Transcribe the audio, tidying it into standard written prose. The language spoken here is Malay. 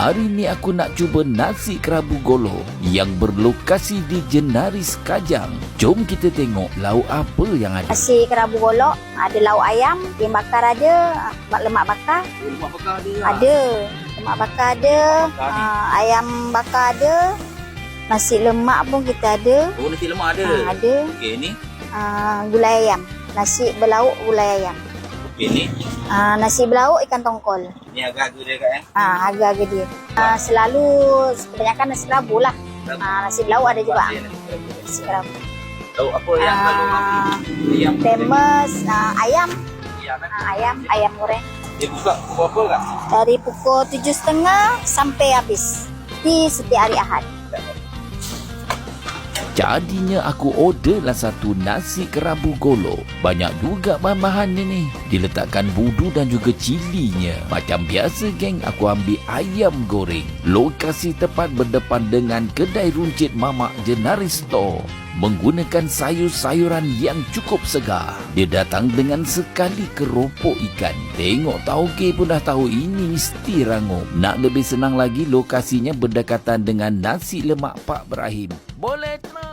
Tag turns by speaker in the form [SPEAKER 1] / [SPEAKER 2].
[SPEAKER 1] Hari ni aku nak cuba nasi kerabu golo yang berlokasi di Jenaris Kajang. Jom kita tengok lauk apa yang ada.
[SPEAKER 2] Nasi kerabu golok, ada lauk ayam, ayam bakar ada, lemak bakar.
[SPEAKER 3] Lemak bakar ada.
[SPEAKER 2] Ada. Lemak bakar ada, ayam bakar ada. Nasi lemak pun kita ada.
[SPEAKER 3] Oh, nasi lemak ada.
[SPEAKER 2] Ada.
[SPEAKER 3] Okey, ni.
[SPEAKER 2] Gulai ayam. Nasi berlauk gulai ayam.
[SPEAKER 3] Okey, ni.
[SPEAKER 2] Nasi berlauk ikan tongkol.
[SPEAKER 3] Ni harga dia kat
[SPEAKER 2] Harga-harga dia. Selalu kebanyakan nasi kerabu lah. Nasi berlauk ada juga. Nasi kerabu.
[SPEAKER 3] Lauk apa yang selalu ayam?
[SPEAKER 2] Famous ayam.
[SPEAKER 3] Ayam.
[SPEAKER 2] Ayam goreng.
[SPEAKER 3] Dia buka pukul apa kak?
[SPEAKER 2] Dari pukul 7.30 sampai habis. Di setiap hari Ahad.
[SPEAKER 1] Jadinya aku orderlah satu nasi kerabu golo. Banyak juga bahan-bahannya ni. Diletakkan budu dan juga cilinya. Macam biasa geng, aku ambil ayam goreng. Lokasi tepat berdepan dengan kedai runcit Mamak Jenaris Store. Menggunakan sayur-sayuran yang cukup segar. Dia datang dengan sekali keropok ikan. Tengok tauge pun dah tahu ini mesti rangup. Nak lebih senang lagi, lokasinya berdekatan dengan nasi lemak Pak Ibrahim. Boleh terus.